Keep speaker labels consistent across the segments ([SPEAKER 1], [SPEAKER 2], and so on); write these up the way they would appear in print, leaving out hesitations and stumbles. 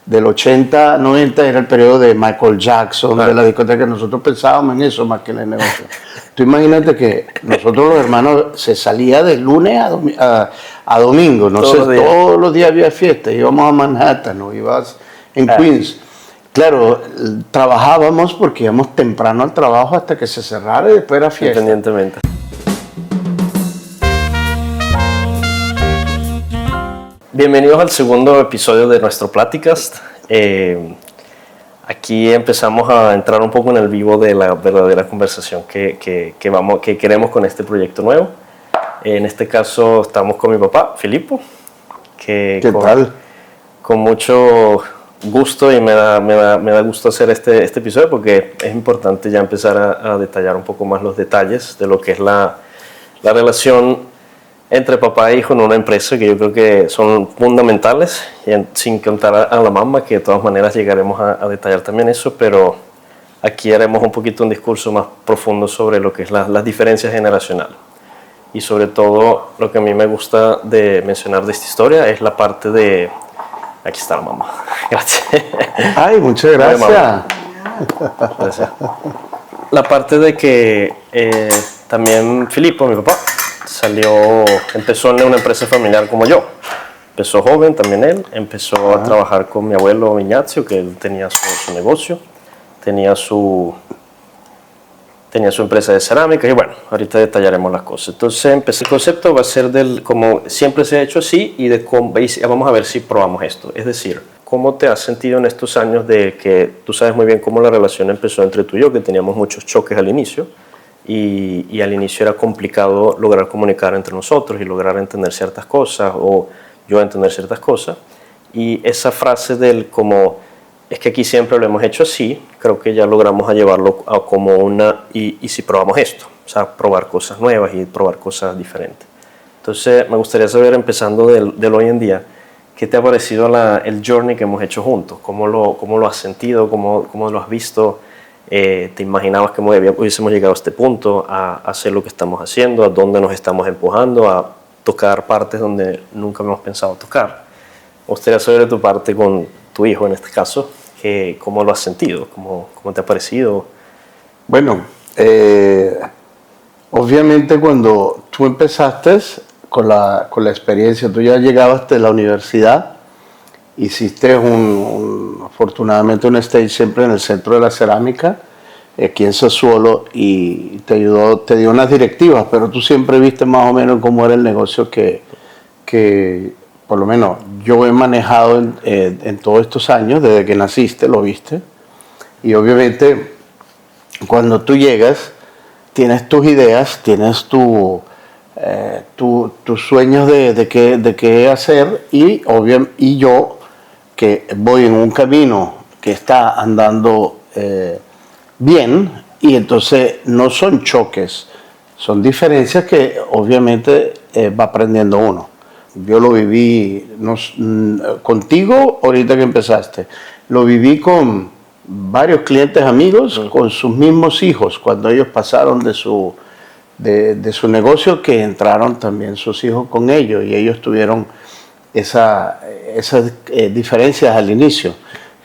[SPEAKER 1] del 80 a 90 era el periodo de Michael Jackson, de la discoteca. Nosotros pensábamos en eso más que en el negocio. Tú imagínate que nosotros los hermanos se salía de lunes a domingo, no sé, todos los días había fiesta, íbamos a Manhattan o ibas en Queens. Claro, trabajábamos porque íbamos temprano al trabajo hasta que se cerrara y después era fiesta.
[SPEAKER 2] Independientemente. Bienvenidos al segundo episodio de nuestro Platicast. Aquí empezamos a entrar un poco en el vivo de la verdadera conversación que queremos con este proyecto nuevo. En este caso estamos con mi papá, Filippo.
[SPEAKER 1] ¿Qué tal?
[SPEAKER 2] Con mucho gusto, y me da gusto hacer este episodio porque es importante ya empezar a detallar un poco más los detalles de lo que es la relación entre papá e hijo en una empresa, que yo creo que son fundamentales, y sin contar a la mamá, que de todas maneras llegaremos a detallar también eso, pero aquí haremos un poquito un discurso más profundo sobre lo que es las diferencias generacionales. Y sobre todo, lo que a mí me gusta de mencionar de esta historia es la parte de... Aquí está la mamá. Gracias.
[SPEAKER 1] Ay, muchas gracias.
[SPEAKER 2] Gracias. La parte de que también Filippo, mi papá, empezó en una empresa familiar como yo. Empezó joven también él, empezó a trabajar con mi abuelo Ignacio, que él tenía su negocio, tenía su empresa de cerámica, y bueno, ahorita detallaremos las cosas. Entonces, el concepto va a ser como siempre se ha hecho así, y vamos a ver si probamos esto. Es decir, ¿cómo te has sentido en estos años de que tú sabes muy bien cómo la relación empezó entre tú y yo, que teníamos muchos choques al inicio? Y al inicio era complicado lograr comunicar entre nosotros y lograr entender ciertas cosas, o yo entender ciertas cosas. Y esa frase del como, es que aquí siempre lo hemos hecho así, creo que ya logramos a llevarlo a como y si probamos esto, o sea, probar cosas nuevas y probar cosas diferentes. Entonces me gustaría saber, empezando del hoy en día, ¿qué te ha parecido el journey que hemos hecho juntos? ¿Cómo lo has sentido? ¿Cómo lo has visto? ¿Te imaginabas que hubiésemos llegado a este punto, a hacer lo que estamos haciendo, a dónde nos estamos empujando, a tocar partes donde nunca hemos pensado tocar? Me gustaría saber de tu parte con tu hijo, en este caso, ¿cómo lo has sentido? ¿Cómo te ha parecido?
[SPEAKER 1] Bueno, obviamente cuando tú empezaste con la experiencia, tú ya llegabas de la universidad, hiciste afortunadamente un stage siempre en el Centro de la Cerámica, aquí en Sassuolo, y te dio unas directivas, pero tú siempre viste más o menos cómo era el negocio que por lo menos yo he manejado en todos estos años, desde que naciste, lo viste. Y obviamente cuando tú llegas, tienes tus ideas, tienes tus sueños de qué hacer, y yo, que voy en un camino que está andando bien, y entonces no son choques, son diferencias que obviamente va aprendiendo uno. Yo lo viví contigo ahorita que empezaste, lo viví con varios clientes amigos, con sus mismos hijos, cuando ellos pasaron de su negocio, que entraron también sus hijos con ellos, y ellos tuvieron esas diferencias al inicio,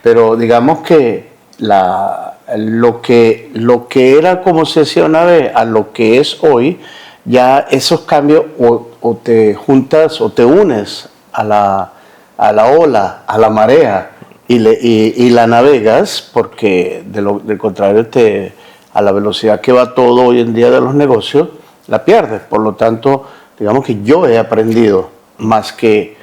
[SPEAKER 1] pero digamos que lo que era como se decía una vez a lo que es hoy, ya esos cambios o te juntas o te unes a la ola, a la marea, y la navegas, porque del contrario a la velocidad que va todo hoy en día de los negocios, la pierdes. Por lo tanto, digamos que yo he aprendido más que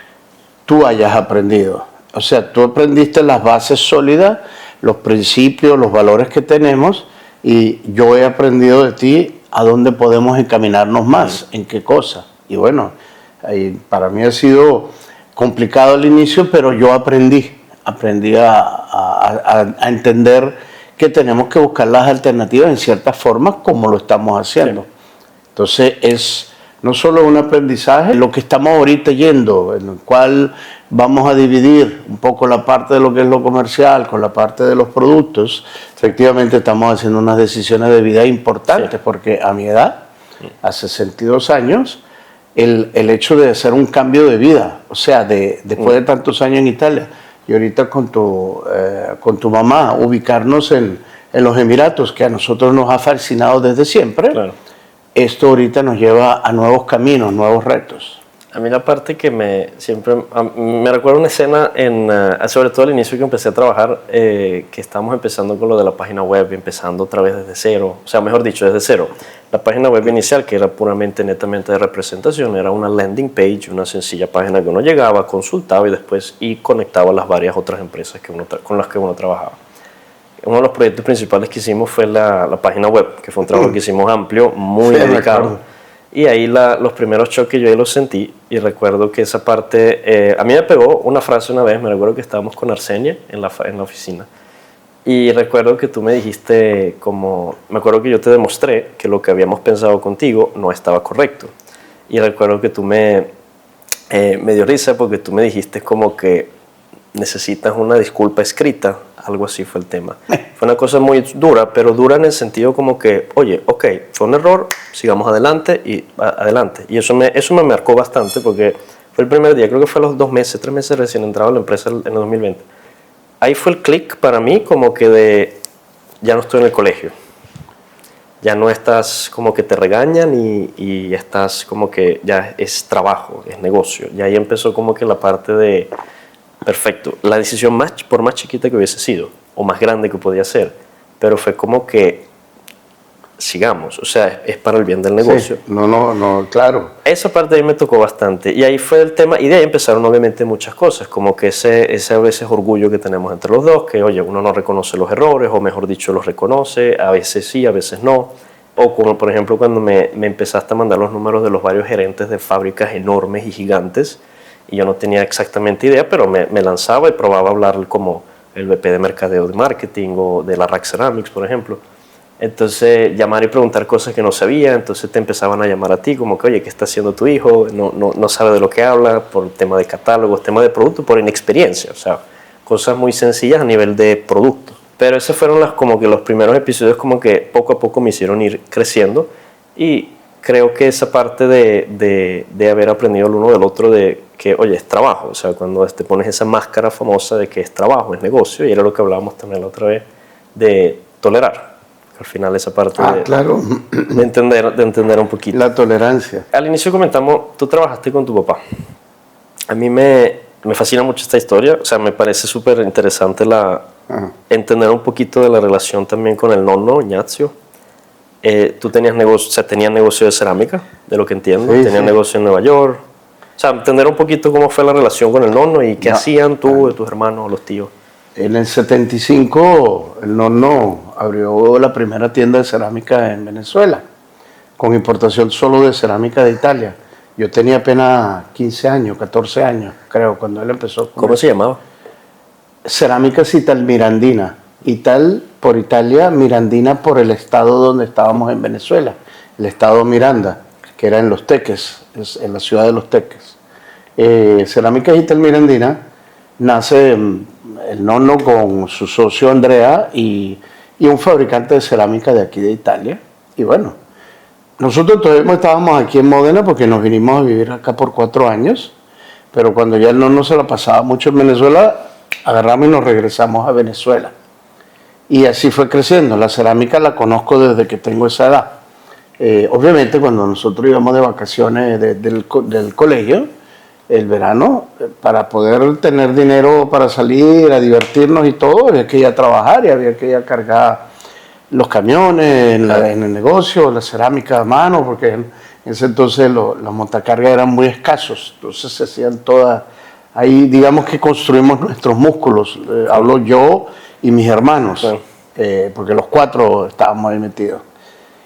[SPEAKER 1] tú hayas aprendido. O sea, tú aprendiste las bases sólidas, los principios, los valores que tenemos, y yo he aprendido de ti a dónde podemos encaminarnos más, en qué cosa. Y bueno, para mí ha sido complicado al inicio, pero yo aprendí a entender que tenemos que buscar las alternativas en ciertas formas, como lo estamos haciendo. Sí. Entonces es no solo un aprendizaje, lo que estamos ahorita yendo, en el cual vamos a dividir un poco la parte de lo que es lo comercial con la parte de los productos. Efectivamente estamos haciendo unas decisiones de vida importantes, porque a mi edad, a 62 años, el hecho de hacer un cambio de vida, o sea, después de tantos años en Italia, y ahorita con tu mamá ubicarnos en los Emiratos, que a nosotros nos ha fascinado desde siempre.
[SPEAKER 2] Claro.
[SPEAKER 1] Esto ahorita nos lleva a nuevos caminos, nuevos retos.
[SPEAKER 2] A mí la parte que me recuerda una escena, sobre todo al inicio que empecé a trabajar, que estábamos empezando con lo de la página web, empezando otra vez desde cero, o sea, mejor dicho, desde cero. La página web inicial, que era puramente, netamente de representación, era una landing page, una sencilla página que uno llegaba, consultaba y conectaba a las varias otras empresas con las que uno trabajaba. Uno de los proyectos principales que hicimos fue la página web, que fue un trabajo que hicimos amplio, muy dedicado. Y ahí los primeros choques yo ahí los sentí, y recuerdo que esa parte, a mí me pegó una frase una vez, me recuerdo que estábamos con Arsenia en la oficina, y recuerdo que tú me dijiste, me acuerdo que yo te demostré que lo que habíamos pensado contigo no estaba correcto, y recuerdo que tú me dio risa porque tú me dijiste como que necesitas una disculpa escrita, algo así fue el tema. Fue una cosa muy dura, pero dura en el sentido como que, oye, ok, fue un error, sigamos adelante. Y eso me marcó bastante porque fue el primer día, creo que fue a los 3 meses recién entrado a la empresa en el 2020. Ahí fue el click para mí como que ya no estoy en el colegio. Ya no estás como que te regañan y estás como que ya es trabajo, es negocio. Y ahí empezó como que la parte de... Perfecto, la decisión por más chiquita que hubiese sido, o más grande que podía ser, pero fue como que sigamos, o sea, es para el bien del negocio.
[SPEAKER 1] Sí, no, claro.
[SPEAKER 2] Esa parte ahí me tocó bastante, y ahí fue el tema, y de ahí empezaron obviamente muchas cosas, como que ese a veces orgullo que tenemos entre los dos, que oye, uno no reconoce los errores, o mejor dicho, los reconoce, a veces sí, a veces no, o como por ejemplo cuando me empezaste a mandar los números de los varios gerentes de fábricas enormes y gigantes, y yo no tenía exactamente idea, pero me lanzaba y probaba a hablar como el VP de mercadeo de marketing o de la Rack Ceramics, por ejemplo. Entonces, llamar y preguntar cosas que no sabía, entonces te empezaban a llamar a ti como que, oye, ¿qué está haciendo tu hijo? No sabe de lo que habla, por tema de catálogos, tema de producto, por inexperiencia, o sea, cosas muy sencillas a nivel de producto. Pero esos fueron como que los primeros episodios como que poco a poco me hicieron ir creciendo, y creo que esa parte de haber aprendido el uno del otro, de que, oye, es trabajo, o sea, cuando te pones esa máscara famosa de que es trabajo, es negocio, y era lo que hablábamos también la otra vez, de tolerar, al final esa parte
[SPEAKER 1] claro.
[SPEAKER 2] de entender un poquito.
[SPEAKER 1] La tolerancia.
[SPEAKER 2] Al inicio comentamos, tú trabajaste con tu papá. A mí me fascina mucho esta historia, o sea, me parece súper interesante entender un poquito de la relación también con el nonno, Ignacio. Tú tenías negocio de cerámica, de lo que entiendo,
[SPEAKER 1] sí,
[SPEAKER 2] tenías negocio en Nueva York. O sea, entender un poquito cómo fue la relación con el nonno y qué hacían tú, tus hermanos, los tíos.
[SPEAKER 1] En el 75, el nonno abrió la primera tienda de cerámica en Venezuela, con importación solo de cerámica de Italia. Yo tenía apenas 15 años, 14 años, creo, cuando él empezó.
[SPEAKER 2] ¿Cómo se llamaba?
[SPEAKER 1] Cerámicas Italmirandina. Ital por Italia, Mirandina por el estado donde estábamos en Venezuela, el estado Miranda, que era en Los Teques, en la ciudad de Los Teques. Cerámicas Italmirandina nace el nonno con su socio Andrea y un fabricante de cerámica de aquí de Italia. Y bueno, nosotros todavía estábamos aquí en Módena porque nos vinimos a vivir acá por 4 años, pero cuando ya el nonno se la pasaba mucho en Venezuela, agarramos y nos regresamos a Venezuela. Y así fue creciendo. La cerámica la conozco desde que tengo esa edad. Obviamente cuando nosotros íbamos de vacaciones del colegio, el verano, para poder tener dinero para salir a divertirnos y todo, había que ir a trabajar y había que ir a cargar los camiones en el negocio, la cerámica a mano, porque en ese entonces los montacargas eran muy escasos, entonces se hacían todas, ahí digamos que construimos nuestros músculos, hablo yo y mis hermanos, porque los 4 estábamos ahí metidos.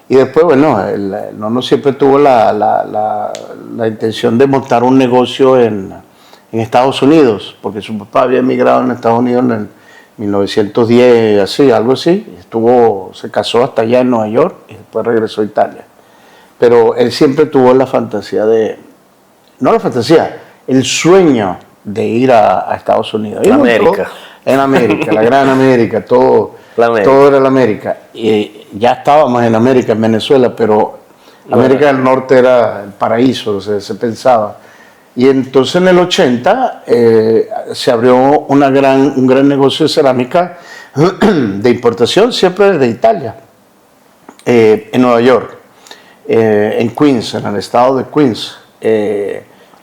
[SPEAKER 1] Y después, bueno, el nonno siempre tuvo la intención de montar un negocio en Estados Unidos, porque su papá había emigrado en Estados Unidos en 1910, así, algo así. Se casó hasta allá en Nueva York y después regresó a Italia. Pero él siempre tuvo la fantasía el sueño de ir a Estados Unidos.
[SPEAKER 2] América.
[SPEAKER 1] En América, la gran América, todo era la América. Y ya estábamos en América, en Venezuela, pero América del Norte era el paraíso, se pensaba. Y entonces en el 80 se abrió un gran negocio de cerámica de importación, siempre desde Italia, en Nueva York, en Queens, en el estado de Queens.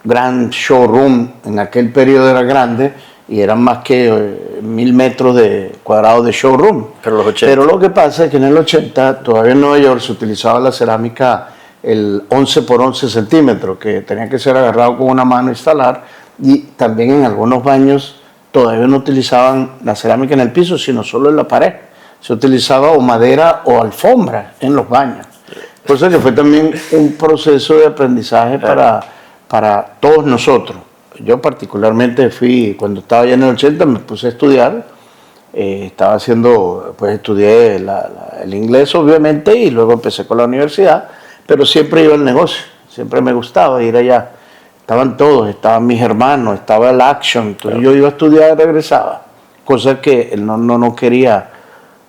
[SPEAKER 1] Gran showroom, en aquel periodo era grande y eran más que 1000 metros cuadrados de showroom. Pero lo que pasa es que en el 80 todavía en Nueva York se utilizaba la cerámica el 11 por 11 centímetros, que tenía que ser agarrado con una mano e instalar, y también en algunos baños todavía no utilizaban la cerámica en el piso, sino solo en la pared. Se utilizaba o madera o alfombra en los baños. Cosa que fue también un proceso de aprendizaje para todos nosotros. Yo particularmente cuando estaba ya en el 80, me puse a estudiar. Estudié el inglés obviamente y luego empecé con la universidad, pero siempre iba al negocio, siempre me gustaba ir allá. Estaban todos, estaban mis hermanos, estaba el Action, entonces yo iba a estudiar y regresaba, cosa que él no quería.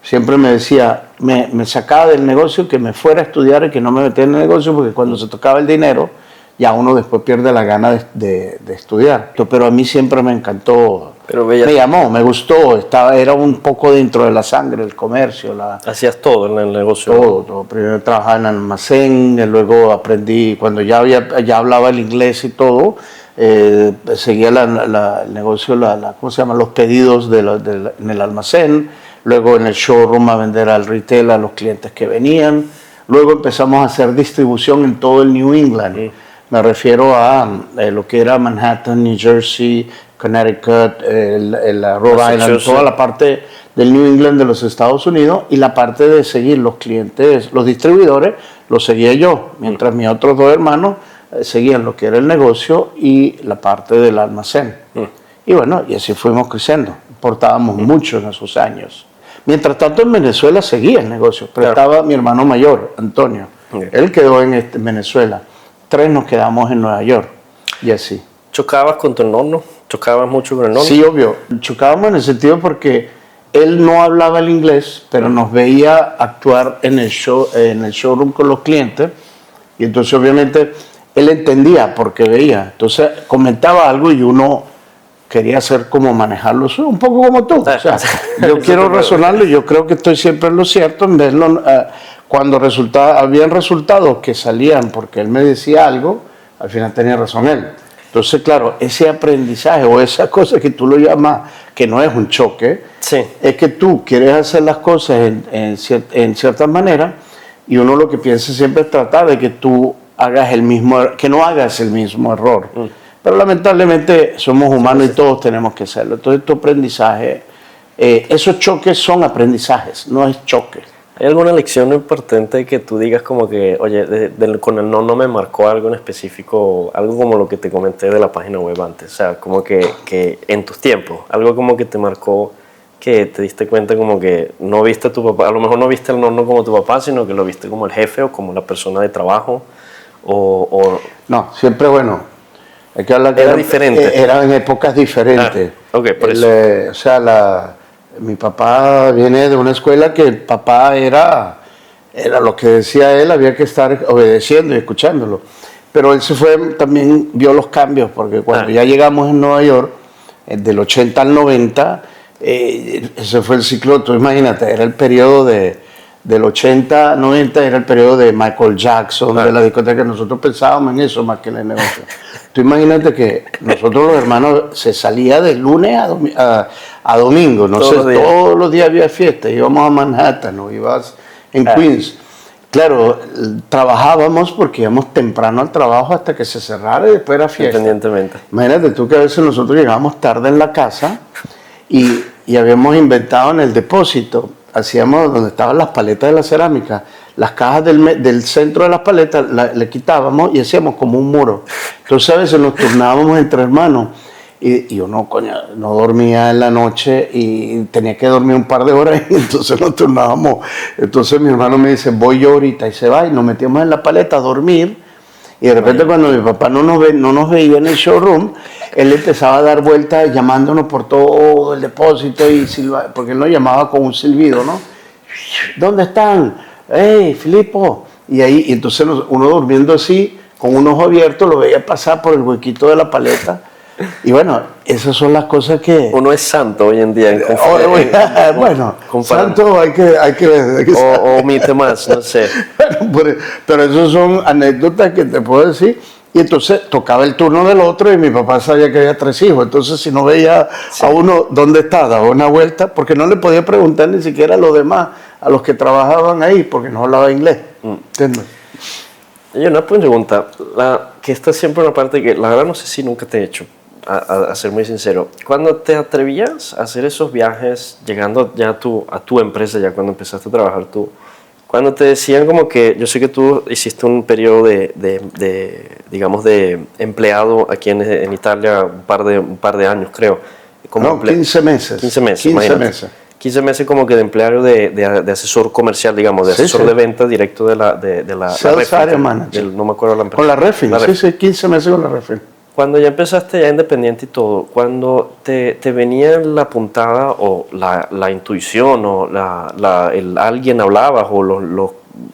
[SPEAKER 1] Siempre me decía, me sacaba del negocio, que me fuera a estudiar y que no me metiera en el negocio, porque cuando se tocaba el dinero, ya uno después pierde la gana de estudiar. Pero a mí siempre me encantó, me llamó, me gustó, era un poco dentro de la sangre, el comercio.
[SPEAKER 2] ¿Hacías todo en el negocio?
[SPEAKER 1] Todo. Primero trabajaba en almacén, luego aprendí, cuando ya hablaba el inglés y todo, seguía el negocio, ¿cómo se llama? Los pedidos en el almacén, luego en el showroom a vender al retail a los clientes que venían, luego empezamos a hacer distribución en todo el New England. Me refiero a lo que era Manhattan, New Jersey, Connecticut, Rhode Island, toda la parte del New England de los Estados Unidos, y la parte de seguir los clientes, los distribuidores, los seguía yo, mientras mis otros dos hermanos seguían lo que era el negocio y la parte del almacén. Y bueno, y así fuimos creciendo. Importábamos mucho en esos años. Mientras tanto en Venezuela seguía el negocio, pero estaba mi hermano mayor, Antonio. Él quedó en Venezuela. 3 nos quedamos en Nueva York y así.
[SPEAKER 2] ¿Chocabas con tu nonno? ¿Chocabas mucho con el nonno?
[SPEAKER 1] Sí, obvio. Chocábamos en el sentido porque él no hablaba el inglés, pero nos veía actuar en el showroom con los clientes, y entonces obviamente él entendía porque veía. Entonces comentaba algo y uno quería hacer como manejarlo, un poco como tú. O sea, yo quiero razonarlo y yo creo que estoy siempre en lo cierto, en verlo. Cuando habían resultados que salían porque él me decía algo, al final tenía razón él. Entonces, claro, ese aprendizaje o esa cosa que tú lo llamas, que no es un choque, es que tú quieres hacer las cosas en cierta manera, y uno lo que piensa siempre es tratar de que tú que no hagas el mismo error. Pero lamentablemente somos humanos y todos tenemos que hacerlo. Entonces, tu aprendizaje, esos choques son aprendizajes, no es choque.
[SPEAKER 2] ¿Hay alguna lección importante que tú digas como que, oye, con el no me marcó algo en específico, algo como lo que te comenté de la página web antes? O sea, como que en tus tiempos, algo como que te marcó, que te diste cuenta como que no viste a tu papá, a lo mejor no viste al nonno como tu papá, sino que lo viste como el jefe o como la persona de trabajo,
[SPEAKER 1] No, siempre bueno. Hay que hablar que
[SPEAKER 2] era diferente.
[SPEAKER 1] Eran en épocas diferentes.
[SPEAKER 2] Por eso.
[SPEAKER 1] Mi papá viene de una escuela que el papá era lo que decía él, había que estar obedeciendo y escuchándolo. Pero él también vio los cambios, porque cuando ya llegamos en Nueva York, del 80 al 90, ese fue el ciclo. Tú imagínate, era el periodo del 80 a 90, era el periodo de Michael Jackson, de la discoteca. Nosotros pensábamos en eso más que en el negocio. Tú imagínate que nosotros los hermanos se salía de lunes a domingo, todos los días había fiesta, íbamos a Manhattan o ibas en Queens. Claro, trabajábamos porque íbamos temprano al trabajo hasta que se cerrara y después era fiesta.
[SPEAKER 2] Independientemente.
[SPEAKER 1] Imagínate tú que a veces nosotros llegábamos tarde en la casa y habíamos inventado en el depósito, hacíamos donde estaban las paletas de la cerámica, las cajas del centro de las paletas le quitábamos y hacíamos como un muro. Entonces a veces nos turnábamos entre hermanos y uno, no dormía en la noche y tenía que dormir un par de horas, y entonces nos turnábamos. Entonces mi hermano me dice, voy yo ahorita, y se va, y nos metíamos en la paleta a dormir, y de repente cuando mi papá no nos veía en el showroom, él empezaba a dar vueltas llamándonos por todo el depósito, porque él nos llamaba con un silbido, ¿no? ¿Dónde están? ¡Hey, Filipo! Y entonces uno durmiendo así, con un ojo abierto, lo veía pasar por el huequito de la paleta. Y bueno, esas son las cosas que...
[SPEAKER 2] Uno es santo hoy en día.
[SPEAKER 1] Bueno, santo hay que
[SPEAKER 2] o omite más, no sé.
[SPEAKER 1] Pero esas son anécdotas que te puedo decir. Y entonces tocaba el turno del otro y mi papá sabía que había 3 hijos. Entonces si no veía a uno dónde está, daba una vuelta, porque no le podía preguntar ni siquiera a los demás, a los que trabajaban ahí, porque no hablaba inglés. ¿Entiendes?
[SPEAKER 2] Y una pregunta, que esta es siempre una parte que la verdad no sé si nunca te he hecho, a ser muy sincero. Cuando te atrevías a hacer esos viajes, llegando ya a tu empresa, ya cuando empezaste a trabajar tú, cuando te decían como que, yo sé que tú hiciste un periodo digamos, de empleado aquí en Italia, un par de años creo.
[SPEAKER 1] No, 15 meses.
[SPEAKER 2] 15 meses,
[SPEAKER 1] 15 meses.
[SPEAKER 2] 15 meses como que de empleado de asesor comercial, digamos, de asesor de venta directo de la
[SPEAKER 1] Sales Area Manager.
[SPEAKER 2] No me acuerdo la empresa.
[SPEAKER 1] Con la Refin, sí, 15 meses con la Refin.
[SPEAKER 2] Cuando ya empezaste ya independiente y todo, cuando te venía la puntada o la intuición o alguien hablabas o los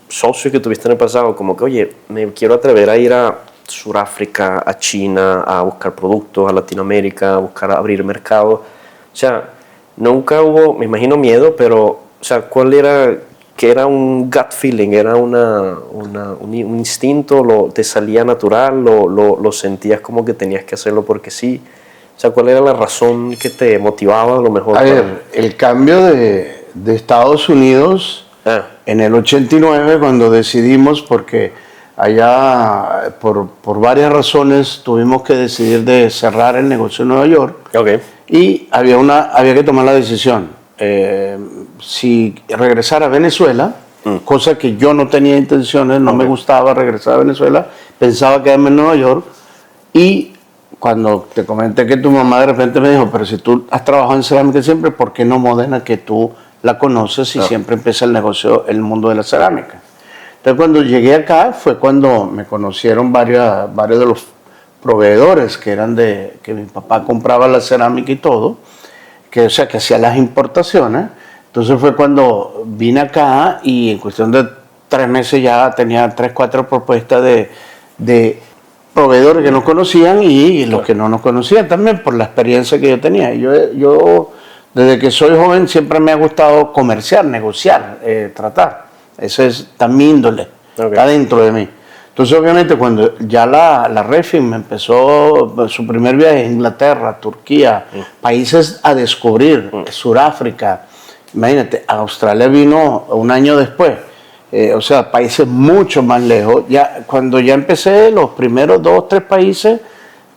[SPEAKER 2] socios que tuviste en el pasado, como que, oye, me quiero atrever a ir a Sudáfrica, a China, a buscar productos, a Latinoamérica, a buscar abrir mercado. O sea, nunca hubo, me imagino, miedo, pero, o sea, ¿cuál era? Que era un gut feeling, era un instinto, te salía natural, lo sentías como que tenías que hacerlo porque sí. O sea, ¿cuál era la razón que te motivaba a lo mejor?
[SPEAKER 1] A ver, el cambio de Estados Unidos en el 89, cuando decidimos, porque allá por varias razones tuvimos que decidir de cerrar el negocio en Nueva York.
[SPEAKER 2] Okay.
[SPEAKER 1] Y había que tomar la decisión. Si regresar a Venezuela, cosa que yo no tenía intenciones, no me gustaba regresar a Venezuela, pensaba quedarme en Nueva York. Y cuando te comenté que tu mamá de repente me dijo, pero si tú has trabajado en cerámica siempre, ¿por qué no Modena, que tú la conoces y siempre empieza el negocio, el mundo de la cerámica? Entonces cuando llegué acá fue cuando me conocieron varios de los proveedores que eran que mi papá compraba la cerámica y todo, o sea, que hacía las importaciones. Entonces fue cuando vine acá y en cuestión de 3 meses ya tenía 3, 4 propuestas de proveedores que nos conocían y los que no nos conocían también por la experiencia que yo tenía. Yo desde que soy joven siempre me ha gustado comerciar, negociar, tratar. Esa es mi índole, está dentro de mí. Entonces, obviamente, cuando ya la Refin me empezó su primer viaje a Inglaterra, Turquía, países a descubrir, Sudáfrica, imagínate, Australia vino un año después, o sea, países mucho más lejos. Cuando ya empecé, los primeros 2 o 3 países,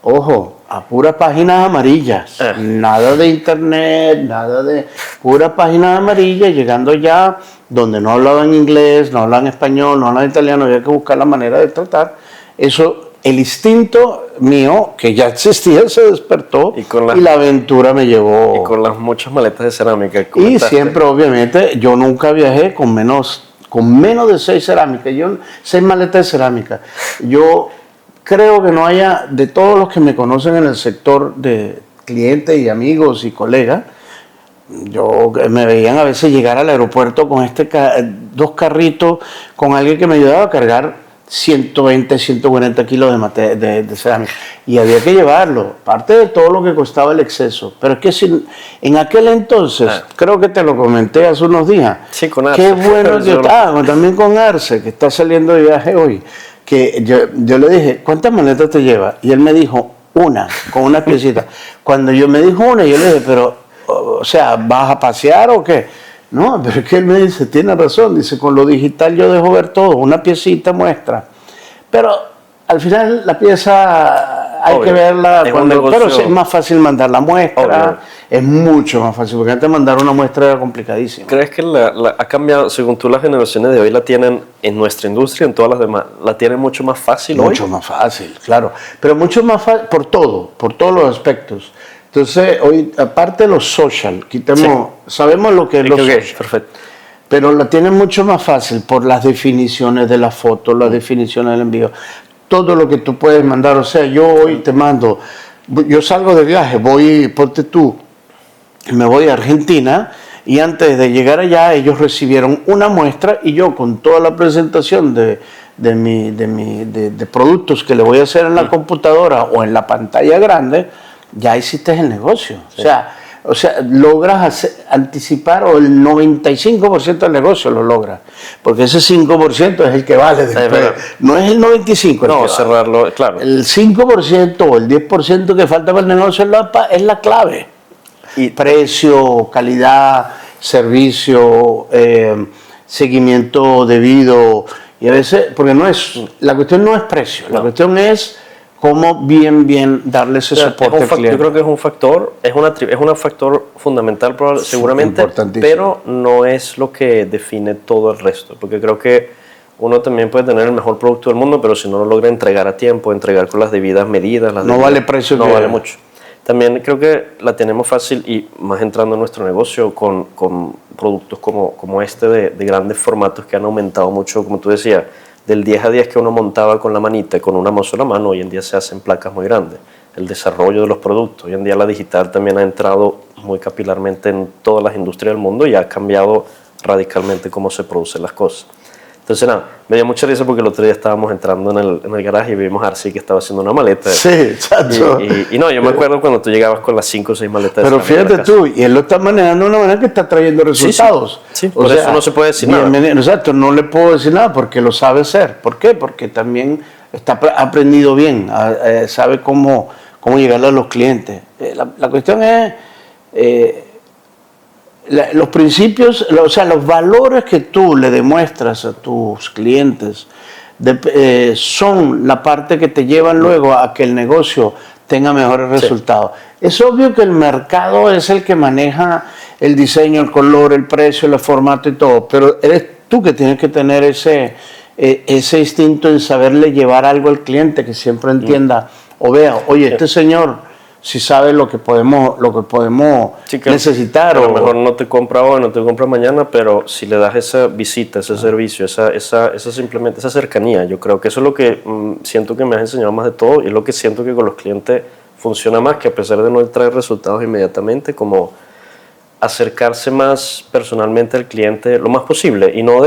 [SPEAKER 1] ojo, a puras páginas amarillas, nada de internet, nada de puras páginas amarillas, llegando ya donde no hablaban inglés, no hablaban español, no hablaban italiano, había que buscar la manera de tratar. Eso, el instinto mío, que ya existía, se despertó y la aventura me llevó.
[SPEAKER 2] Y con las muchas maletas de cerámica.
[SPEAKER 1] Y siempre, obviamente, yo nunca viajé con menos de 6 cerámicas, 6 maletas de cerámica. Yo creo que no haya, de todos los que me conocen en el sector de clientes y amigos y colegas, me veían a veces llegar al aeropuerto con 2 carritos, con alguien que me ayudaba a cargar 120, 140 kilos de cerámica. Y había que llevarlo, parte de todo lo que costaba el exceso. Pero es que en aquel entonces, creo que te lo comenté hace unos días,
[SPEAKER 2] sí, con Arce.
[SPEAKER 1] Qué bueno que estaba, también con Arce, que está saliendo de viaje hoy, que yo le dije, ¿cuántas maletas te llevas? Y él me dijo, una, con una piecita. Cuando yo me dijo una, yo le dije, pero, o sea, ¿vas a pasear o qué? No, pero es que él me dice, tiene razón, dice, con lo digital yo dejo ver todo, una piecita muestra. Pero al final la pieza hay que verla, pero es más fácil mandar la muestra, es mucho más fácil, porque antes mandar una muestra era complicadísimo.
[SPEAKER 2] ¿Crees que ha cambiado, según tú, las generaciones de hoy la tienen en nuestra industria, en todas las demás, la tienen mucho más fácil hoy?
[SPEAKER 1] Mucho más fácil, claro, pero mucho más fácil por todos los aspectos. Entonces, hoy, aparte de los social, sabemos lo que es lo social.
[SPEAKER 2] Perfecto.
[SPEAKER 1] Pero la tienen mucho más fácil por las definiciones de la foto, las definiciones del envío, todo lo que tú puedes mandar. O sea, yo hoy te mando, yo salgo de viaje, ponte tú, me voy a Argentina y antes de llegar allá ellos recibieron una muestra y yo con toda la presentación de productos que le voy a hacer en la computadora o en la pantalla grande, ya hiciste el negocio.
[SPEAKER 2] Sí.
[SPEAKER 1] O sea, logras anticipar, o el 95% del negocio lo logras, porque ese 5% es el que vale después, no es el 95%.
[SPEAKER 2] No, cerrarlo, claro.
[SPEAKER 1] El 5% o el 10% que falta para el negocio es la clave. Y precio, calidad, servicio, seguimiento debido, y a veces, porque la cuestión no es precio, la cuestión es cómo bien darle ese soporte al cliente.
[SPEAKER 2] Yo creo que es un factor, es un factor fundamental seguramente, pero no es lo que define todo el resto, porque creo que uno también puede tener el mejor producto del mundo, pero si no lo logra entregar a tiempo, entregar con las debidas medidas,
[SPEAKER 1] vale precio,
[SPEAKER 2] no vale mucho. También creo que la tenemos fácil, y más entrando en nuestro negocio con productos como este de grandes formatos que han aumentado mucho, como tú decías, del 10 a 10 que uno montaba con la manita y con una sola mano, hoy en día se hacen placas muy grandes. El desarrollo de los productos, hoy en día la digital también ha entrado muy capilarmente en todas las industrias del mundo y ha cambiado radicalmente cómo se producen las cosas. Entonces, nada, me dio mucha risa porque el otro día estábamos entrando en el garaje y vimos a Arsi que estaba haciendo una maleta.
[SPEAKER 1] Sí, exacto.
[SPEAKER 2] Y no, yo me acuerdo cuando tú llegabas con las 5 o 6 maletas.
[SPEAKER 1] Pero fíjate tú, y él lo está manejando de una manera que está trayendo resultados.
[SPEAKER 2] Sí, por eso no se puede decir nada.
[SPEAKER 1] Exacto, no le puedo decir nada porque lo sabe hacer. ¿Por qué? Porque también ha aprendido bien, sabe cómo llegarle a los clientes. La cuestión es... los principios, o sea, los valores que tú le demuestras a tus clientes son la parte que te llevan luego a que el negocio tenga mejores resultados. Es obvio que el mercado es el que maneja el diseño, el color, el precio, el formato y todo, pero eres tú que tienes que tener ese instinto en saberle llevar algo al cliente, que siempre entienda o vea, oye, este señor si sabe lo que podemos necesitar.
[SPEAKER 2] A lo mejor no te compra hoy, no te compra mañana, pero si le das esa visita, ese servicio, simplemente esa cercanía, yo creo que eso es lo que siento que me has enseñado más de todo, y es lo que siento que con los clientes funciona más, que a pesar de no traer resultados inmediatamente, como acercarse más personalmente al cliente lo más posible, y no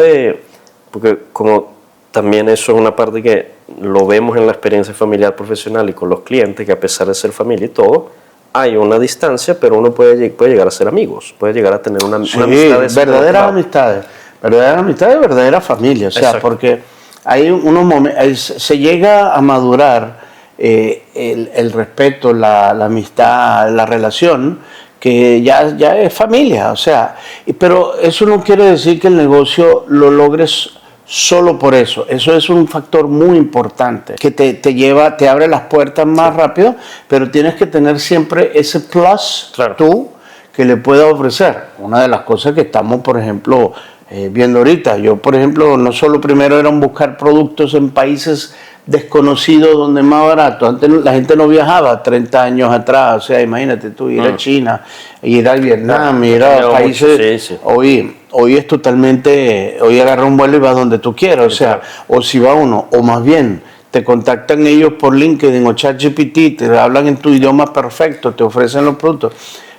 [SPEAKER 2] porque como también eso es una parte que lo vemos en la experiencia familiar profesional y con los clientes, que a pesar de ser familia y todo, hay una distancia, pero uno puede llegar a ser amigos, puede llegar a tener una amistad.
[SPEAKER 1] Verdaderas amistades, verdadera familia, o sea, exacto. Porque hay unos momentos, se llega a madurar el respeto, la amistad, la relación, que ya es familia, o sea, pero eso no quiere decir que el negocio lo logres solo por eso. Eso es un factor muy importante que te abre las puertas más rápido, pero tienes que tener siempre ese plus, claro, tú que le pueda ofrecer. Una de las cosas que estamos, por ejemplo, viendo ahorita, yo por ejemplo, no solo primero era buscar productos en países desconocidos donde es más barato. Antes la gente no viajaba 30 años atrás, o sea, imagínate tú ir a China, ir a Vietnam, ir a países. Hoy es totalmente, hoy agarra un vuelo y va donde tú quieras, o sea, o si va uno, o más bien te contactan ellos por LinkedIn o ChatGPT, te hablan en tu idioma perfecto, te ofrecen los productos,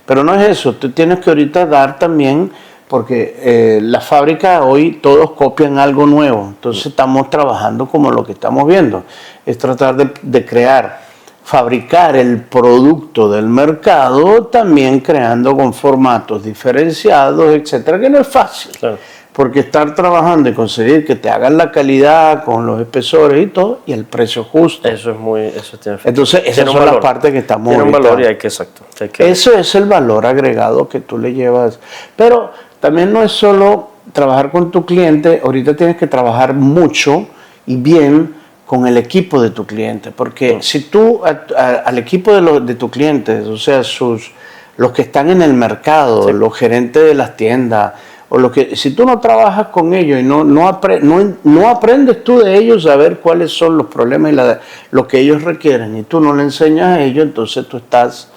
[SPEAKER 1] pero no es eso, tú tienes que ahorita dar también, porque la fábrica hoy todos copian algo nuevo, entonces estamos trabajando como lo que estamos viendo, es tratar de fabricar el producto del mercado, también creando con formatos diferenciados, etcétera, que no es fácil, claro, porque estar trabajando y conseguir que te hagan la calidad con los espesores y todo, y el precio justo. Entonces, esas son las partes que estamos
[SPEAKER 2] tiene un valor y hay que, exacto.
[SPEAKER 1] Eso es el valor agregado que tú le llevas. Pero también no es solo trabajar con tu cliente, ahorita tienes que trabajar mucho y bien con el equipo de tu cliente, porque si tú al equipo de tu cliente, o sea, los que están en el mercado, los gerentes de las tiendas, o si tú no trabajas con ellos y no aprendes tú de ellos a ver cuáles son los problemas y lo que ellos requieren, y tú no le enseñas a ellos, entonces tú estás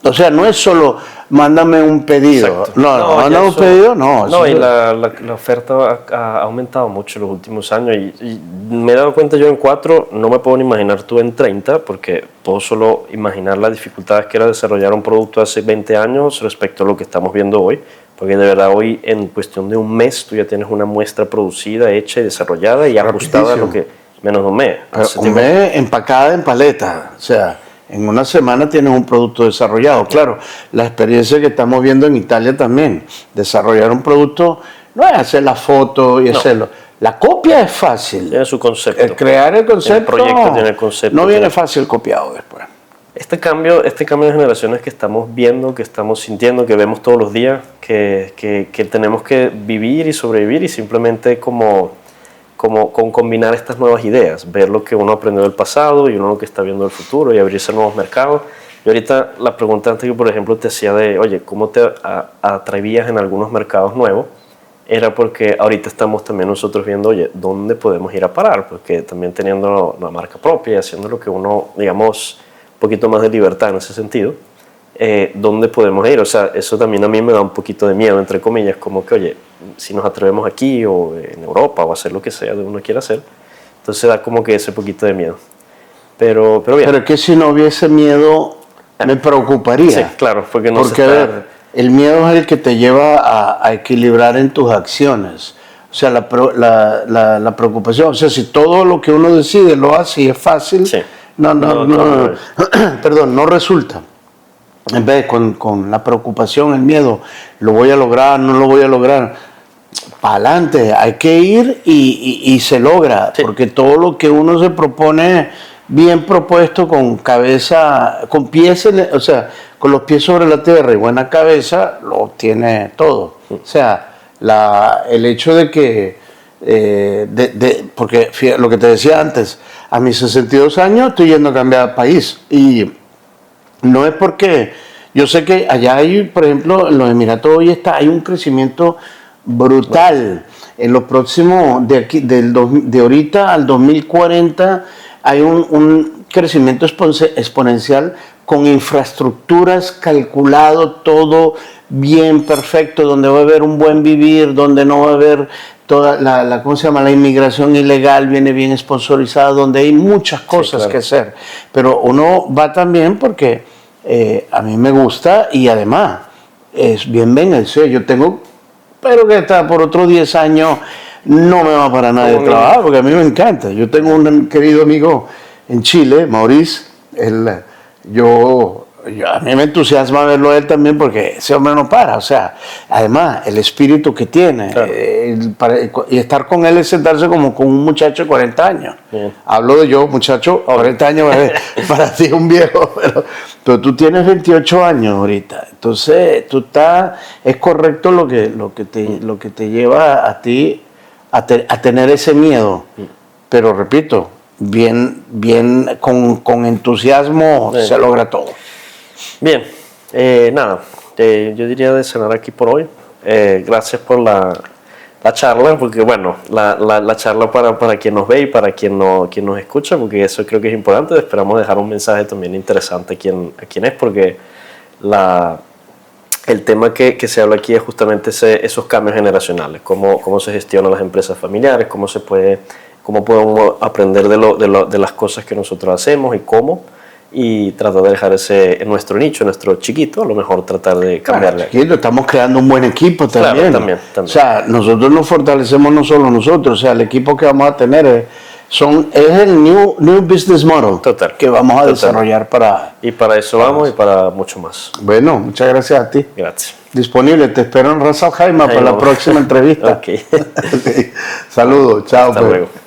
[SPEAKER 1] O sea, no es solo mándame un pedido.
[SPEAKER 2] Exacto.
[SPEAKER 1] Mándame un pedido, no.
[SPEAKER 2] No, y la oferta ha aumentado mucho en los últimos años y me he dado cuenta yo en 4, no me puedo ni imaginar tú en 30, porque puedo solo imaginar las dificultades que era desarrollar un producto hace 20 años respecto a lo que estamos viendo hoy, porque de verdad hoy en cuestión de un mes tú ya tienes una muestra producida, hecha y desarrollada y ajustada a lo que menos de un mes.
[SPEAKER 1] Un mes empacada en paleta, o sea... En una semana tienes un producto desarrollado. Claro, la experiencia que estamos viendo en Italia también, desarrollar un producto no es hacer la foto y hacerlo. La copia es fácil.
[SPEAKER 2] Tiene su concepto.
[SPEAKER 1] Crear el concepto.
[SPEAKER 2] El proyecto tiene el concepto.
[SPEAKER 1] No viene fácil copiado después.
[SPEAKER 2] Este cambio de generaciones que estamos viendo, que estamos sintiendo, que vemos todos los días, que tenemos que vivir y sobrevivir y simplemente como combinar estas nuevas ideas, ver lo que uno aprendió del pasado y uno lo que está viendo del futuro y abrirse a nuevos mercados. Y ahorita la pregunta antes que, por ejemplo, te hacía de, oye, ¿cómo te atrevías en algunos mercados nuevos? Era porque ahorita estamos también nosotros viendo, oye, ¿dónde podemos ir a parar? Porque también teniendo una marca propia y haciendo lo que uno, digamos, un poquito más de libertad en ese sentido, ¿dónde podemos ir? O sea, eso también a mí me da un poquito de miedo, entre comillas, como que, oye, si nos atrevemos aquí o en Europa o hacer lo que sea de uno quiera hacer, entonces da como que ese poquito de miedo. Pero bien.
[SPEAKER 1] Pero es que si no hubiese miedo, me preocuparía.
[SPEAKER 2] Sí, claro, porque no
[SPEAKER 1] porque, a ver, el miedo es el que te lleva a equilibrar en tus acciones. O sea, la preocupación, o sea, si todo lo que uno decide lo hace y es fácil,
[SPEAKER 2] sí.
[SPEAKER 1] Perdón, no resulta. En vez con la preocupación, el miedo, lo voy a lograr, no lo voy a lograr. Para adelante, hay que ir y se logra, sí. Porque todo lo que uno se propone bien propuesto, con cabeza, con pies, o sea, con los pies sobre la tierra y buena cabeza, lo obtiene todo. O sea, el hecho de que, porque fíjate, lo que te decía antes, a mis 62 años estoy yendo a cambiar de país y no es porque, yo sé que allá hay, por ejemplo, en los Emiratos hoy hay un crecimiento brutal. En los próximos, de ahorita al 2040, hay un crecimiento exponencial con infraestructuras calculado, todo bien perfecto, donde va a haber un buen vivir, donde no va a haber toda ¿cómo se llama? La inmigración ilegal viene bien sponsorizada, donde hay muchas cosas que hacer. Pero uno va también porque a mí me gusta y además es bien bendecido. Yo tengo, pero que está por otros 10 años no me va para nada de trabajo, porque a mí me encanta. Yo tengo un querido amigo en Chile, Maurice, a mí me entusiasma verlo a él también porque ese hombre no para, o sea, además el espíritu que tiene, claro. Y estar con él es sentarse como con un muchacho de 40 años. Bien. Hablo de yo, muchacho, 40 años, para ti un viejo, pero tú tienes 28 años ahorita, entonces es correcto lo que te lleva a ti a tener ese miedo, pero repito, bien con entusiasmo se logra todo.
[SPEAKER 2] Bien, nada, yo diría de cenar aquí por hoy. Gracias por la charla, porque bueno, la charla para quien nos ve y para quien nos escucha, porque eso creo que es importante. Esperamos dejar un mensaje también interesante a quien es, porque el tema que se habla aquí es justamente esos cambios generacionales, cómo se gestionan las empresas familiares, cómo podemos aprender de las cosas que nosotros hacemos y tratar de dejar nuestro nicho, nuestro chiquito, a lo mejor tratar de cambiarle. Chiquito,
[SPEAKER 1] estamos creando un buen equipo también.
[SPEAKER 2] Claro, también.
[SPEAKER 1] O sea, nosotros nos fortalecemos no solo nosotros, o sea, el equipo que vamos a tener es el new business model.
[SPEAKER 2] Total.
[SPEAKER 1] Que vamos a desarrollar para...
[SPEAKER 2] Y para eso vamos y para mucho más.
[SPEAKER 1] Bueno, muchas gracias a ti.
[SPEAKER 2] Gracias.
[SPEAKER 1] Disponible, te espero en Ras Al Khaimah para la próxima entrevista.
[SPEAKER 2] Okay.
[SPEAKER 1] Saludos, chao.
[SPEAKER 2] Hasta luego.